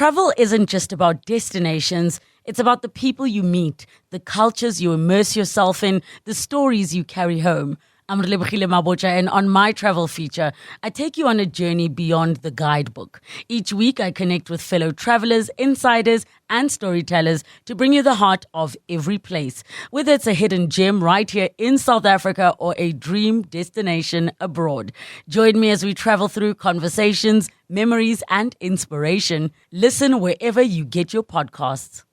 travel isn't just about destinations. It's about the people you meet, the cultures you immerse yourself in, the stories you carry home. I'm Relebogile Mabocha, and on my travel feature, I take you on a journey beyond the guidebook. Each week, I connect with fellow travelers, insiders, and storytellers to bring you the heart of every place. Whether it's a hidden gem right here in South Africa or a dream destination abroad. Join me as we travel through conversations, memories, and inspiration. Listen wherever you get your podcasts.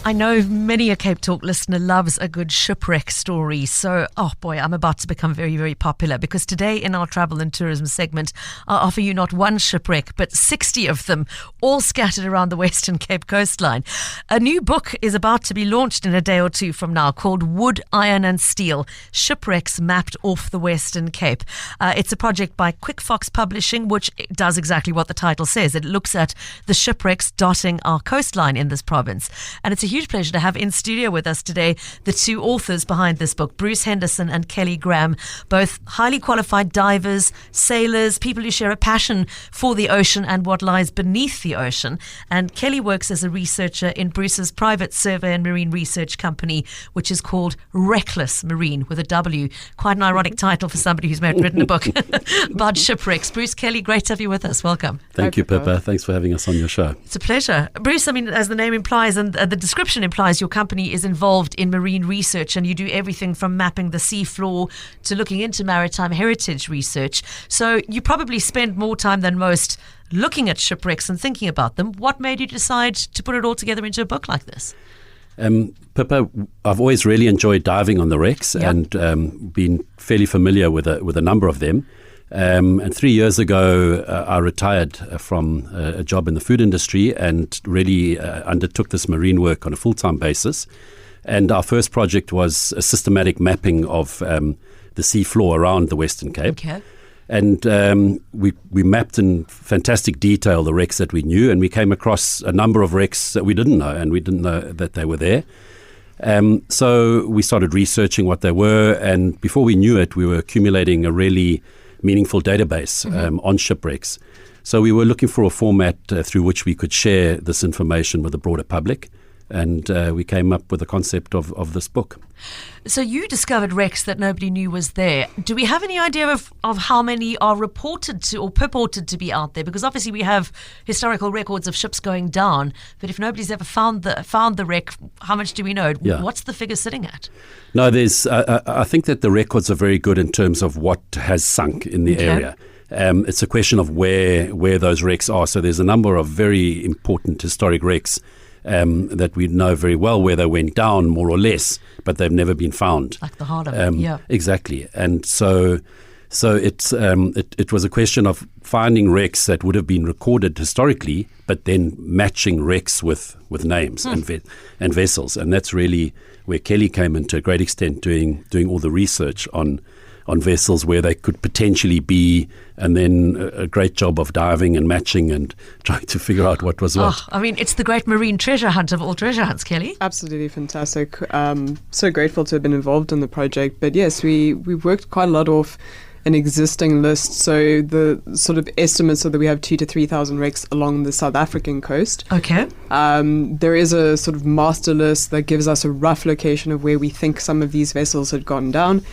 I know many a CapeTalk listener loves a good shipwreck story. So, oh boy, I'm about to become very, very popular because today in our travel and tourism segment, I'll offer you not one shipwreck, but 60 of them, all scattered around the Western Cape coastline. A new book is about to be launched in a day or two from now called Wood, Iron and Steel, Shipwrecks Mapped Off the Western Cape. It's a project by Quick Fox Publishing, which does exactly what the title says. It looks at the shipwrecks dotting our coastline in this province. And it's a huge pleasure to have in studio with us today the two authors behind this book, Bruce Henderson and Kelly Graham, both highly qualified divers, sailors, people who share a passion for the ocean and what lies beneath the ocean. And Kelly works as a researcher in Bruce's private survey and marine research company, which is called Reckless Marine, with a W. Quite an ironic title for somebody who's written a book about shipwrecks. Bruce, Kelly, great to have you with us. Welcome. Thank you, Pippa. Thanks for having us on your show. It's a pleasure. Bruce, I mean, as the name implies and the description implies, your company is involved in marine research and you do everything from mapping the seafloor to looking into maritime heritage research. So you probably spend more time than most looking at shipwrecks and thinking about them. What made you decide to put it all together into a book like this? Pippa, I've always really enjoyed diving on the wrecks and been fairly familiar with a number of them. And 3 years ago, I retired from a job in the food industry and really undertook this marine work on a full-time basis. And our first project was a systematic mapping of the sea floor around the Western Cape. Okay. And we mapped in fantastic detail the wrecks that we knew, and we came across a number of wrecks that we didn't know, and we didn't know that they were there. So we started researching what they were, and before we knew it, we were accumulating a really meaningful database on shipwrecks. So we were looking for a format through which we could share this information with the broader public, and we came up with the concept of this book. So you discovered wrecks that nobody knew was there. Do we have any idea of how many are reported to or purported to be out there? Because obviously we have historical records of ships going down, but if nobody's ever found the wreck, how much do we know? Yeah. What's the figure sitting at? No, I think that the records are very good in terms of what has sunk in the area. It's a question of where those wrecks are. So there's a number of very important historic wrecks that we know very well where they went down, more or less, but they've never been found. Like the heart of it, yeah. Exactly. And so it was a question of finding wrecks that would have been recorded historically, but then matching wrecks with names and vessels. And that's really where Kelly came into a great extent, doing all the research on vessels where they could potentially be, and then a great job of diving and matching and trying to figure out what was what. I mean, it's the great marine treasure hunt of all treasure hunts, Kelly. Absolutely fantastic. So grateful to have been involved in the project. But yes, we worked quite a lot off an existing list. So the sort of estimates are that we have 2,000 to 3,000 wrecks along the South African coast. Okay. There is a sort of master list that gives us a rough location of where we think some of these vessels had gone down.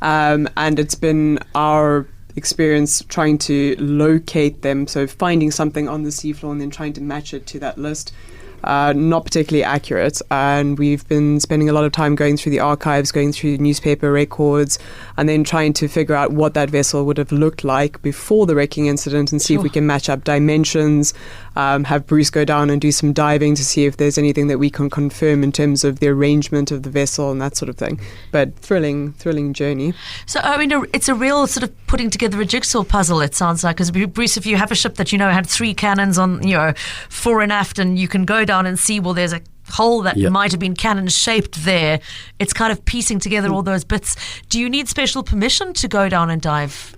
And it's been our experience trying to locate them, so finding something on the seafloor and then trying to match it to that list. Not particularly accurate, and we've been spending a lot of time going through the archives, going through newspaper records, and then trying to figure out what that vessel would have looked like before the wrecking incident and see if we can match up dimensions, have Bruce go down and do some diving to see if there's anything that we can confirm in terms of the arrangement of the vessel and that sort of thing. But thrilling journey. So, I mean, it's a real sort of putting together a jigsaw puzzle, it sounds like, because Bruce, if you have a ship that had 3 cannons on, fore and aft, and you can go down and see, well, there's a hole that might have been cannon shaped there. It's kind of piecing together all those bits. Do you need special permission to go down and dive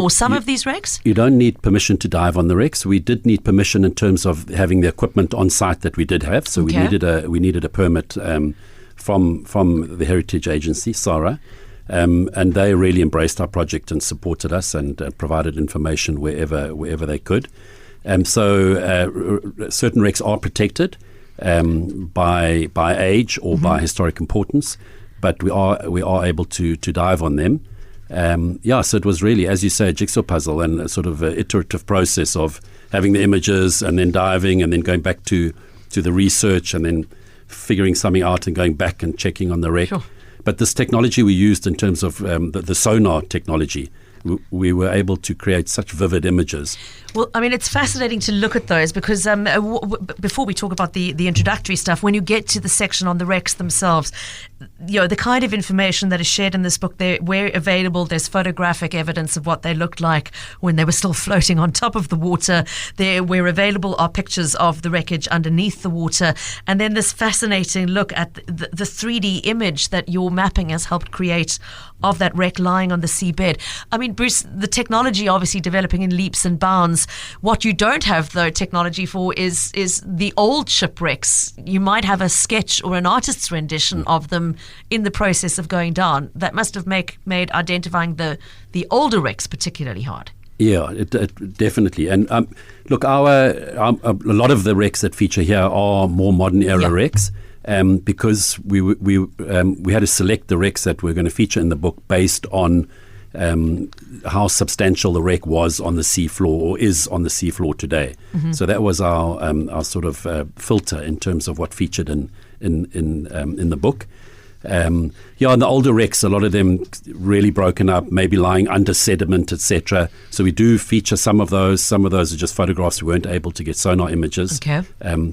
some of these wrecks? You don't need permission to dive on the wrecks. We did need permission in terms of having the equipment on site that we did have. So we needed a permit from the Heritage Agency, SARA. And they really embraced our project and supported us and provided information wherever they could. Certain wrecks are protected by age or by historic importance, but we are able to dive on them. So it was really, as you say, a jigsaw puzzle and a sort of iterative process of having the images and then diving and then going back to the research and then figuring something out and going back and checking on the wreck. Sure. But this technology we used in terms of the sonar technology, we were able to create such vivid images. Well, I mean, it's fascinating to look at those because before we talk about the introductory stuff, when you get to the section on the wrecks themselves, the kind of information that is shared in this book, where available, there's photographic evidence of what they looked like when they were still floating on top of the water. Where available are pictures of the wreckage underneath the water. And then this fascinating look at the 3D image that your mapping has helped create of that wreck lying on the seabed. I mean, Bruce, the technology obviously developing in leaps and bounds. What you don't have, though, technology for is the old shipwrecks. You might have a sketch or an artist's rendition of them in the process of going down. That must have made identifying the older wrecks particularly hard. Yeah, it definitely. And look, a lot of the wrecks that feature here are more modern era wrecks. Because we had to select the wrecks that were going to feature in the book based on how substantial the wreck was on the seafloor or is on the seafloor today. So that was our sort of filter in terms of what featured in the book. And the older wrecks, a lot of them really broken up, maybe lying under sediment, etc. So we do feature some of those. Some of those are just photographs. We weren't able to get sonar images. Okay.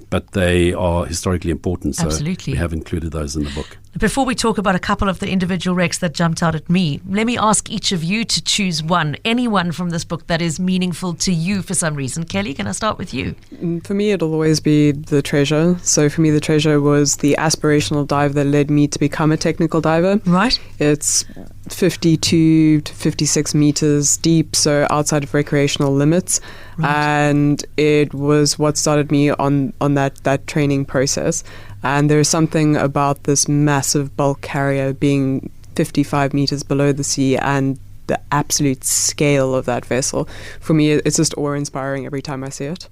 But they are historically important. So Absolutely. We have included those in the book. Before we talk about a couple of the individual wrecks that jumped out at me, let me ask each of you to choose any one from this book that is meaningful to you for some reason. Kelly, can I start with you? For me, it'll always be the treasure. So for me, the treasure was the aspirational dive that led me to become a technical diver. Right. It's 52 to 56 meters deep, so outside of recreational limits. Right. And it was what started me on that training process. And there's something about this massive bulk carrier being 55 meters below the sea and the absolute scale of that vessel. For me, it's just awe-inspiring every time I see it.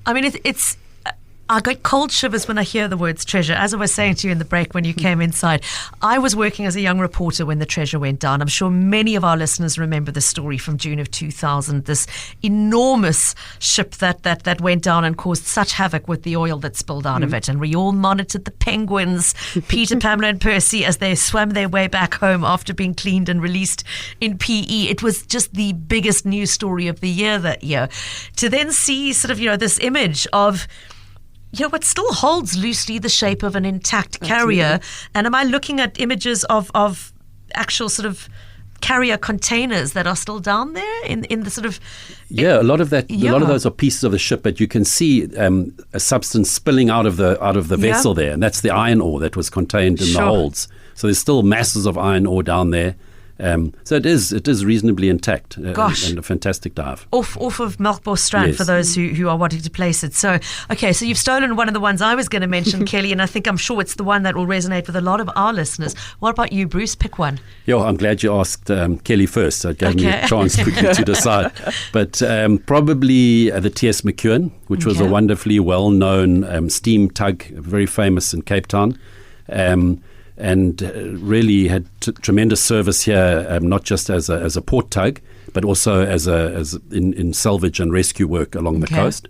I mean, it's I get cold shivers when I hear the words treasure. As I was saying to you in the break when you came inside, I was working as a young reporter when the treasure went down. I'm sure many of our listeners remember the story from June of 2000, this enormous ship that went down and caused such havoc with the oil that spilled out of it. And we all monitored the penguins, Peter, Pamela and Percy, as they swam their way back home after being cleaned and released in PE. It was just the biggest news story of the year that year. To then see sort of, this image of what still holds loosely the shape of an intact carrier. And am I looking at images of actual sort of carrier containers that are still down there in the sort of... Yeah, a lot of those are pieces of the ship, but you can see a substance spilling out of the vessel there, and that's the iron ore that was contained in the holds. So there's still masses of iron ore down there. So it is reasonably intact and a fantastic dive. Off of Melkbos Strand for those who are wanting to place it. So, okay, so you've stolen one of the ones I was going to mention, Kelly, and I'm sure it's the one that will resonate with a lot of our listeners. What about you, Bruce? Pick one. Yeah, I'm glad you asked Kelly first. So it gave me a chance quickly to decide. But probably the T.S. McEwen, which was a wonderfully well-known steam tug, very famous in Cape Town. And really had tremendous service here, not just as a port tug, but also as in salvage and rescue work along the coast.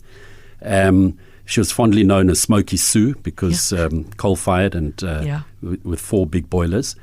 She was fondly known as Smoky Sue because coal-fired and with 4 big boilers.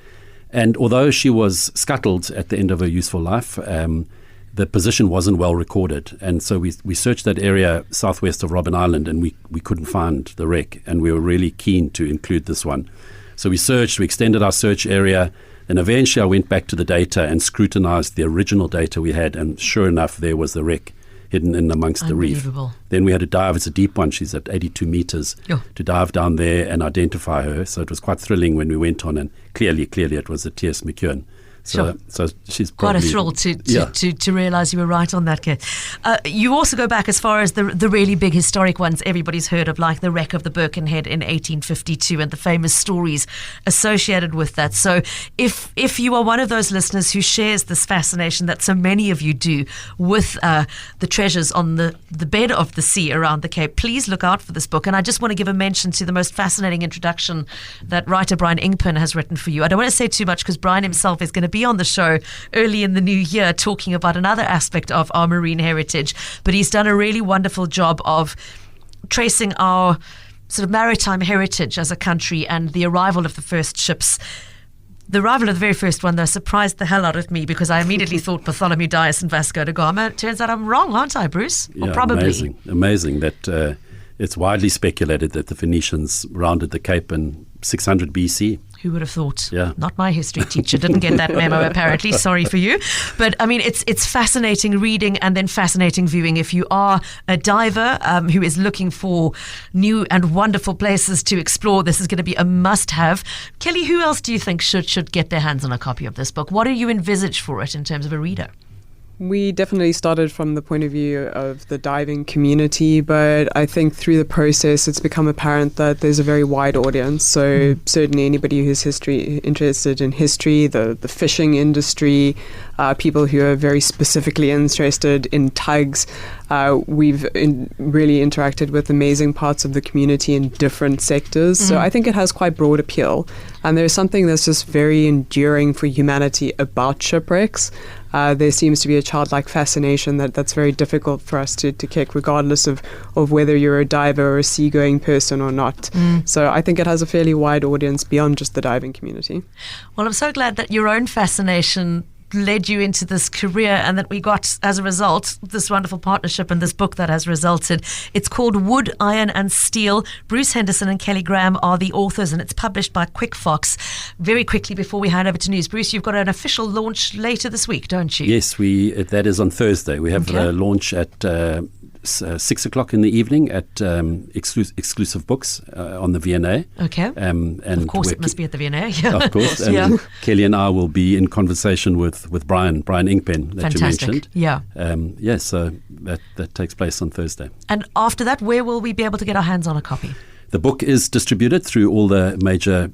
And although she was scuttled at the end of her useful life, the position wasn't well recorded. And so we searched that area southwest of Robben Island, and we couldn't find the wreck. And we were really keen to include this one. So we extended our search area, and eventually I went back to the data and scrutinized the original data we had, and sure enough, there was the wreck hidden in amongst the reef. Then we had to dive. It's a deep one. She's at 82 meters to dive down there and identify her. So it was quite thrilling when we went on, and clearly it was the T.S. McEwen. So she's Quite probably a thrill to realise you were right on that, Kate. You also go back as far as the really big historic ones everybody's heard of, like the wreck of the Birkenhead in 1852 and the famous stories associated with that. So if you are one of those listeners who shares this fascination that so many of you do with the treasures on the bed of the sea around the Cape, please look out for this book. And I just want to give a mention to the most fascinating introduction that writer Brian Inkpen has written for you. I don't want to say too much because Brian himself is going to be on the show early in the new year talking about another aspect of our marine heritage, but he's done a really wonderful job of tracing our sort of maritime heritage as a country and the arrival of the first ships. The arrival of the very first one, though, surprised the hell out of me because I immediately thought Bartholomew Dias and Vasco da Gama. It turns out I'm wrong, aren't I, Bruce? Or probably. Amazing that it's widely speculated that the Phoenicians rounded the Cape in 600 BC. Who would have thought? Yeah. Not my history teacher. Didn't get that memo, apparently. Sorry for you. But, I mean, it's fascinating reading and then fascinating viewing. If you are a diver who is looking for new and wonderful places to explore, this is going to be a must-have. Kelly, who else do you think should get their hands on a copy of this book? What do you envisage for it in terms of a reader? We definitely started from the point of view of the diving community, but I think through the process it's become apparent that there's a very wide audience. So certainly anybody who's interested in history, the fishing industry, people who are very specifically interested in tugs. We've really interacted with amazing parts of the community in different sectors. So I think it has quite broad appeal. And there's something that's just very enduring for humanity about shipwrecks. There seems to be a childlike fascination that's very difficult for us to kick, regardless of whether you're a diver or a seagoing person or not. So I think it has a fairly wide audience beyond just the diving community. Well, I'm so glad that your own fascination led you into this career and that we got, as a result, this wonderful partnership and this book that has resulted. It's called Wood, Iron and Steel. Bruce Henderson and Kelly Graham are the authors and it's published by Quick Fox. Very quickly before we hand over to news, Bruce, you've got an official launch later this week, don't you? Yes, that is on Thursday. We have a launch at 6 o'clock in the evening at Exclusive Books on the V&A. Okay. And of course it must be at the V&A. Yeah. Of course. And Kelly and I will be in conversation with Brian Inkpen that Fantastic. You mentioned. Yeah. So that takes place on Thursday. And after that, where will we be able to get our hands on a copy? The book is distributed through all the major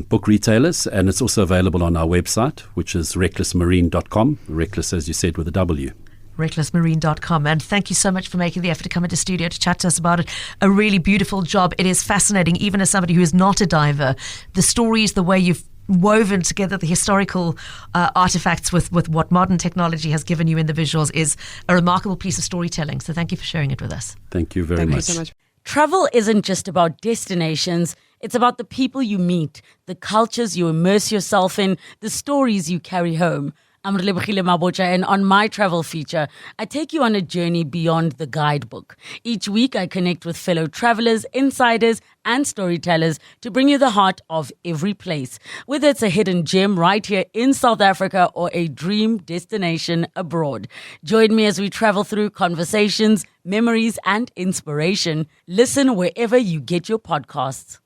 book retailers, and it's also available on our website, which is recklessmarine.com. Reckless, as you said, with a W. recklessmarine.com. And thank you so much for making the effort to come into studio to chat to us about it. A really beautiful job. It is fascinating, even as somebody who is not a diver. The stories, the way you've woven together the historical artifacts with what modern technology has given you in the visuals is a remarkable piece of storytelling. So thank you for sharing it with us. Thank you very much. Thank you so much. Travel isn't just about destinations. It's about the people you meet, the cultures you immerse yourself in, the stories you carry home. I'm Relebogile Mabotja, and on my travel feature, I take you on a journey beyond the guidebook. Each week, I connect with fellow travelers, insiders, and storytellers to bring you the heart of every place. Whether it's a hidden gem right here in South Africa or a dream destination abroad. Join me as we travel through conversations, memories, and inspiration. Listen wherever you get your podcasts.